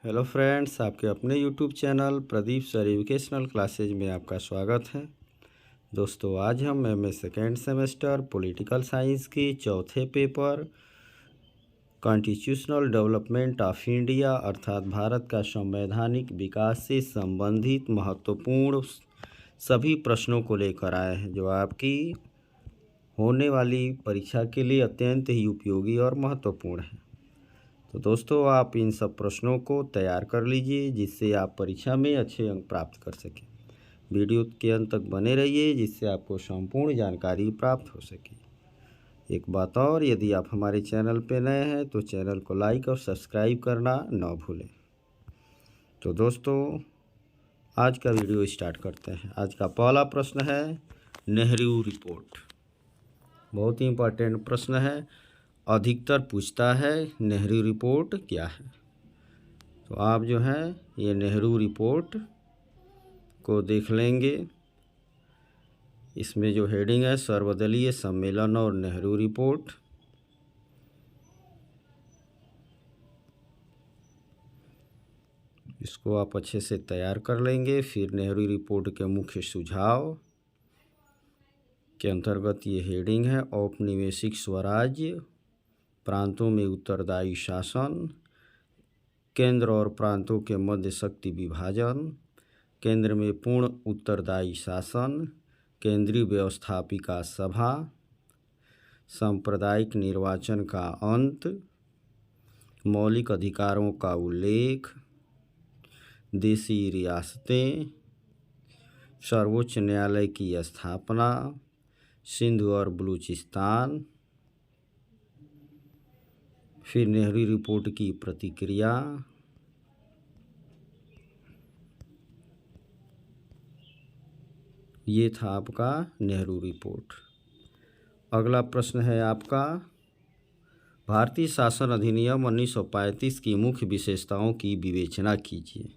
Hello friends, आपके अपने YouTube channel Pradeep sir educational classes में आपका स्वागत है। दोस्तों, आज हम MA second semester political science की चौथे paper constitutional development of India अर्थात भारत का संवैधानिक विकास से संबंधित महत्वपूर्ण सभी प्रश्नों को लेकर आए हैं, जो आपकी होने वाली परीक्षा के लिए अत्यंत ही उपयोगी और महत्वपूर्ण है। तो दोस्तों, आप इन सब प्रश्नों को तैयार कर लीजिए जिससे आप परीक्षा में अच्छे अंक प्राप्त कर सकें। वीडियो के अंत तक बने रहिए जिससे आपको संपूर्ण जानकारी प्राप्त हो सके। एक बात और, यदि आप हमारे चैनल पर नए हैं तो चैनल को लाइक और सब्सक्राइब करना न भूलें। तो दोस्तों, आज का वीडियो स्टार्ट करते हैं। आज का पहला प्रश्न है नेहरू रिपोर्ट। बहुत ही इम्पोर्टेंट प्रश्न है, अधिकतर पूछता है नेहरू रिपोर्ट क्या है। तो आप जो है ये नेहरू रिपोर्ट को देख लेंगे। इसमें जो हेडिंग है सर्वदलीय सम्मेलन और नेहरू रिपोर्ट। इसको आप अच्छे से तैयार कर लेंगे। फिर नेहरू रिपोर्ट के मुख्य सुझाव के अंतर्गत ये हेडिंग है औपनिवेशिक स्वराज्य, प्रांतों में उत्तरदायी शासन, केंद्र और प्रांतों के मध्य शक्ति विभाजन, केंद्र में पूर्ण उत्तरदायी शासन, केंद्रीय व्यवस्थापिका सभा, सांप्रदायिक निर्वाचन का अंत, मौलिक अधिकारों का उल्लेख, देशी रियासतें, सर्वोच्च न्यायालय की स्थापना, सिंध और बलूचिस्तान। फिर नेहरू रिपोर्ट की प्रतिक्रिया, ये था आपका नेहरू रिपोर्ट। अगला प्रश्न है आपका भारतीय शासन अधिनियम 1935 की मुख्य विशेषताओं की विवेचना कीजिए।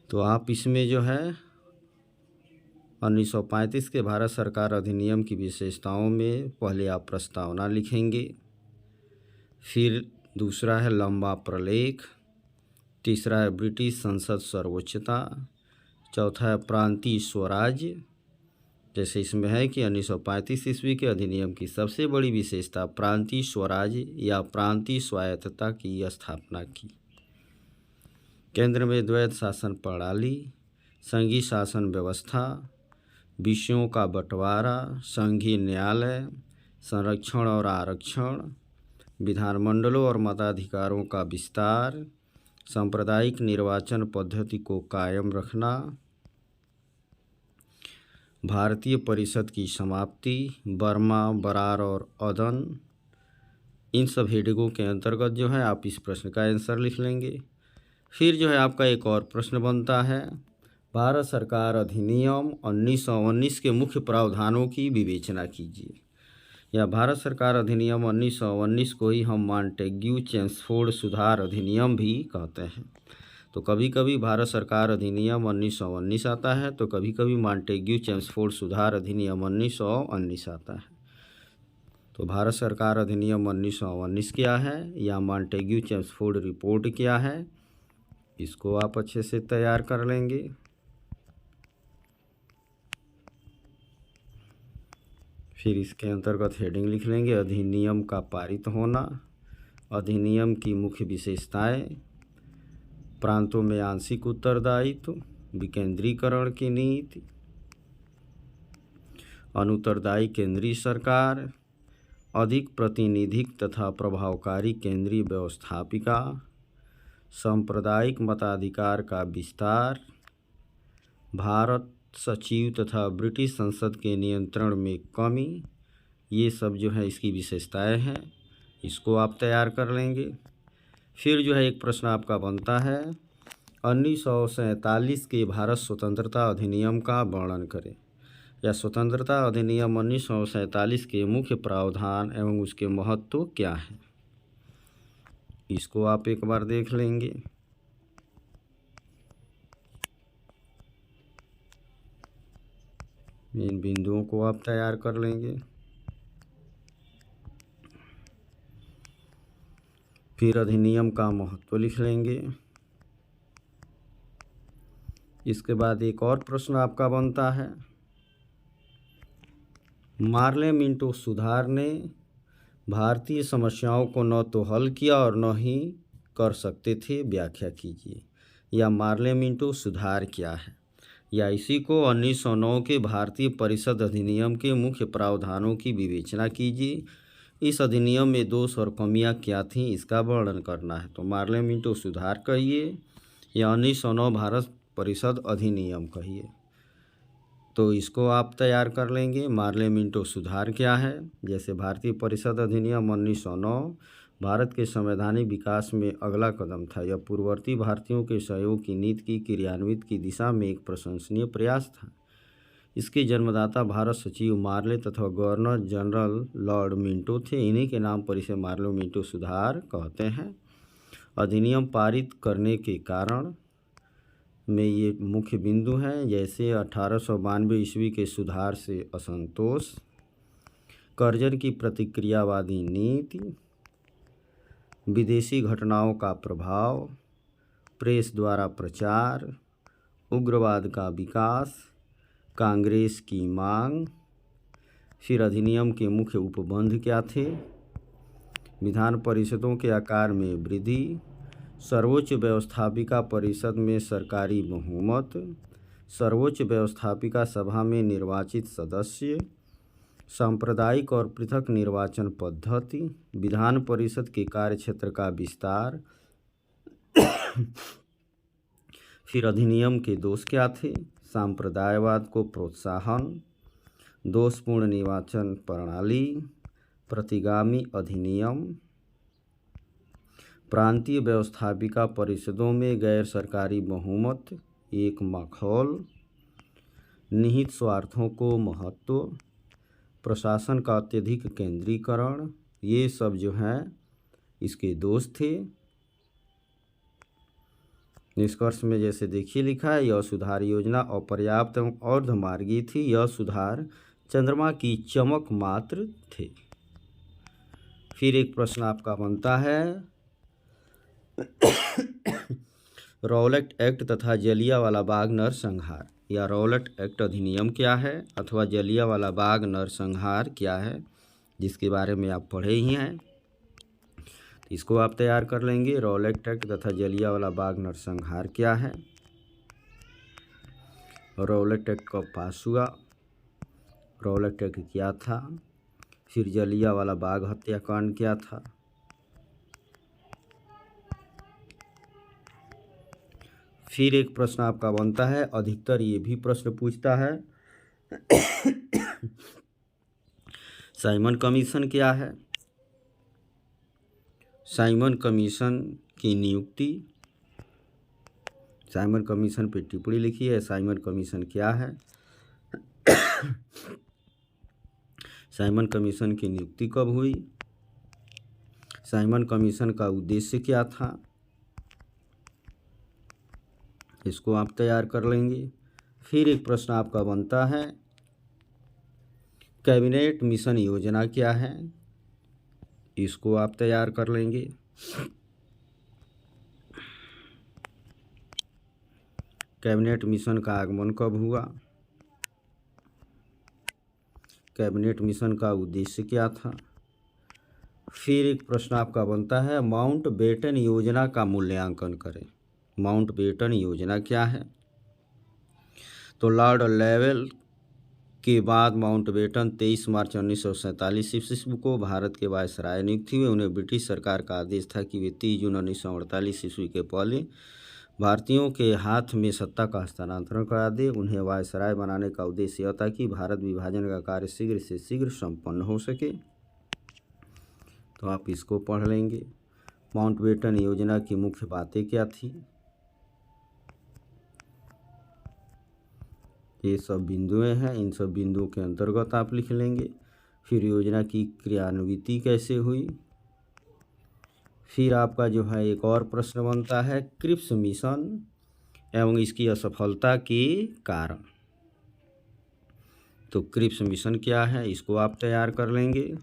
तो आप इसमें जो है 1935 के भारत सरकार अधिनियम की विशेषताओं में पहले आप प्रस्तावना लिखेंगे, फिर दूसरा है लंबा प्रलेख, तीसरा है ब्रिटिश संसद सर्वोच्चता, चौथा है प्रांतीय स्वराज्य। जैसे इसमें है कि 1935 ईस्वी के अधिनियम की सबसे बड़ी विशेषता प्रांतीय स्वराज्य या प्रांतीय स्वायत्तता की स्थापना की। केंद्र में द्वैत शासन प्रणाली, संघीय शासन व्यवस्था, विषयों का बंटवारा, संघीय न्यायालय, संरक्षण और आरक्षण, विधानमंडलों और मताधिकारों का विस्तार, सांप्रदायिक निर्वाचन पद्धति को कायम रखना, भारतीय परिषद की समाप्ति, बर्मा, बरार और अदन। इन सब हेडिंगों के अंतर्गत जो है आप इस प्रश्न का आंसर लिख लेंगे। फिर जो है आपका एक और प्रश्न बनता है भारत सरकार अधिनियम 1919 के मुख्य प्रावधानों की विवेचना कीजिए। या भारत सरकार अधिनियम 1919 को ही हम मॉन्टेग्यू चेम्सफोर्ड सुधार अधिनियम भी कहते हैं। तो कभी कभी भारत सरकार अधिनियम 1919 आता है, तो कभी कभी मॉन्टेग्यू चेम्सफोर्ड सुधार अधिनियम 1919 आता है। तो भारत सरकार अधिनियम 1919 क्या है या मॉन्टेग्यू चेम्सफोर्ड रिपोर्ट क्या है, इसको आप अच्छे से तैयार कर लेंगे। फिर इसके अंतर्गत हेडिंग लिख लेंगे अधिनियम का पारित होना, अधिनियम की मुख्य विशेषताएं, प्रांतों में आंशिक उत्तरदायित्व, विकेंद्रीकरण की नीति, अनुत्तरदायी केंद्रीय सरकार, अधिक प्रातिनिधिक तथा प्रभावकारी केंद्रीय व्यवस्थापिका, सांप्रदायिक मताधिकार का विस्तार, भारत सचिव तथा ब्रिटिश संसद के नियंत्रण में कमी। ये सब जो है इसकी विशेषताएं हैं, इसको आप तैयार कर लेंगे। फिर जो है एक प्रश्न आपका बनता है 1947 के भारत स्वतंत्रता अधिनियम का वर्णन करें। या स्वतंत्रता अधिनियम 1947 के मुख्य प्रावधान एवं उसके महत्व क्या हैं, इसको आप एक बार देख लेंगे। इन बिंदुओं को आप तैयार कर लेंगे। फिर अधिनियम का महत्व लिख लेंगे। इसके बाद एक और प्रश्न आपका बनता है, मार्ले मिंटो सुधार ने भारतीय समस्याओं को न तो हल किया और न ही कर सकते थे, व्याख्या कीजिए। या मार्ले मिंटो सुधार क्या है, या इसी को 1909 के भारतीय परिषद अधिनियम के मुख्य प्रावधानों की विवेचना कीजिए। इस अधिनियम में दोष और कमियां क्या थीं, इसका वर्णन करना है। तो मार्ले मिंटो सुधार कहिए या 1909 भारत परिषद अधिनियम कहिए। तो इसको आप तैयार कर लेंगे। मार्ले मिंटो सुधार क्या है, जैसे भारतीय परिषद अधिनियम 1909 भारत के संवैधानिक विकास में अगला कदम था। यह पूर्ववर्ती भारतीयों के सहयोग की नीति की क्रियान्वित की दिशा में एक प्रशंसनीय प्रयास था। इसके जन्मदाता भारत सचिव मार्ले तथा गवर्नर जनरल लॉर्ड मिंटो थे। इन्हीं के नाम पर इसे मार्ले मिंटो सुधार कहते हैं। अधिनियम पारित करने के कारण में ये मुख्य बिंदु हैं, जैसे 1892 ईस्वी के सुधार से असंतोष, कर्जन की प्रतिक्रियावादी नीति, विदेशी घटनाओं का प्रभाव, प्रेस द्वारा प्रचार, उग्रवाद का विकास, कांग्रेस की मांग। फिर अधिनियम के मुख्य उपबंध क्या थे, विधान परिषदों के आकार में वृद्धि, सर्वोच्च व्यवस्थापिका परिषद में सरकारी बहुमत, सर्वोच्च व्यवस्थापिका सभा में निर्वाचित सदस्य, सांप्रदायिक और पृथक निर्वाचन पद्धति, विधान परिषद के कार्यक्षेत्र का विस्तार। फिर अधिनियम के दोष क्या थे, सांप्रदायवाद को प्रोत्साहन, दोषपूर्ण निर्वाचन प्रणाली, प्रतिगामी अधिनियम, प्रांतीय व्यवस्थापिका परिषदों में गैर सरकारी बहुमत, एक माहौल, निहित स्वार्थों को महत्व, प्रशासन का अत्यधिक केंद्रीकरण। ये सब जो हैं इसके दोष थे। निष्कर्ष में जैसे देखिए लिखा है, यह सुधार योजना अपर्याप्त एवं अर्धमार्गी थी। यह सुधार चंद्रमा की चमक मात्र थे। फिर एक प्रश्न आपका बनता है, रॉलेट एक्ट तथा जलियांवाला बाग नरसंहार, या रॉलेट एक्ट अधिनियम क्या है अथवा जलियांवाला बाग नरसंहार क्या है, जिसके बारे में आप पढ़े ही हैं। इसको आप तैयार कर लेंगे। रॉलेट एक्ट तथा जलियांवाला बाग नरसंहार क्या है, रॉलेट एक्ट कब पास हुआ, रॉलेट एक्ट क्या था, फिर जलियांवाला बाग हत्याकांड क्या था। फिर एक प्रश्न आपका बनता है, अधिकतर ये भी प्रश्न पूछता है, साइमन कमीशन क्या है। साइमन कमीशन की नियुक्ति, साइमन कमीशन पे टिप्पणी लिखी है। साइमन कमीशन क्या है, साइमन कमीशन की नियुक्ति कब हुई, साइमन कमीशन का उद्देश्य क्या था, इसको आप तैयार कर लेंगे। फिर एक प्रश्न आपका बनता है, कैबिनेट मिशन योजना क्या है, इसको आप तैयार कर लेंगे। कैबिनेट मिशन का आगमन कब हुआ, कैबिनेट मिशन का उद्देश्य क्या था। फिर एक प्रश्न आपका बनता है, माउंटबेटन योजना का मूल्यांकन करें। माउंटबेटन योजना क्या है, तो लॉर्ड लेवल के बाद माउंटबेटन 23 मार्च 1947 ईस्वी को भारत के वायसराय नियुक्त हुए। उन्हें ब्रिटिश सरकार का आदेश था कि वे 30 जून 1948 ईस्वी के पहले भारतीयों के हाथ में सत्ता का हस्तांतरण करा दे। उन्हें वायसराय बनाने का उद्देश्य यह था कि भारत विभाजन का कार्य शीघ्र से शीघ्र संपन्न हो सके। तो आप इसको पढ़ लेंगे। माउंटबेटन योजना की मुख्य बातें क्या थी, ये सब बिंदुएं हैं, इन सब बिंदुओं के अंतर्गत आप लिख लेंगे। फिर योजना की क्रियान्विति कैसे हुई। फिर आपका जो है एक और प्रश्न बनता है, क्रिप्स मिशन एवं इसकी असफलता के कारण। तो क्रिप्स मिशन क्या है, इसको आप तैयार कर लेंगे।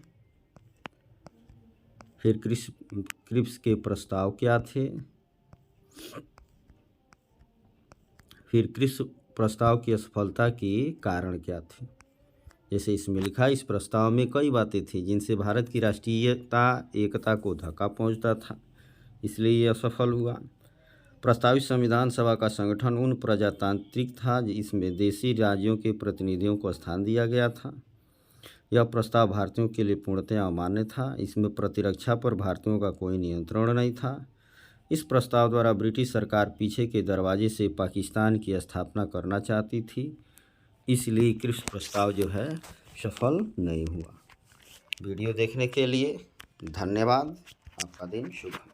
फिर क्रिप्स के प्रस्ताव क्या थे। फिर क्रिप्स प्रस्ताव की असफलता के कारण क्या थे। जैसे इसमें लिखा, इस प्रस्ताव में कई बातें थी जिनसे भारत की राष्ट्रीयता एकता को धक्का पहुंचता था, इसलिए ये असफल हुआ। प्रस्तावित संविधान सभा का संगठन उन प्रजातांत्रिक था जिसमें देशी राज्यों के प्रतिनिधियों को स्थान दिया गया था। यह प्रस्ताव भारतीयों के लिए पूर्णतः अमान्य था। इसमें प्रतिरक्षा पर भारतीयों का कोई नियंत्रण नहीं था। इस प्रस्ताव द्वारा ब्रिटिश सरकार पीछे के दरवाजे से पाकिस्तान की स्थापना करना चाहती थी, इसलिए क्रिप्स प्रस्ताव जो है सफल नहीं हुआ। वीडियो देखने के लिए धन्यवाद। आपका दिन शुभ हो।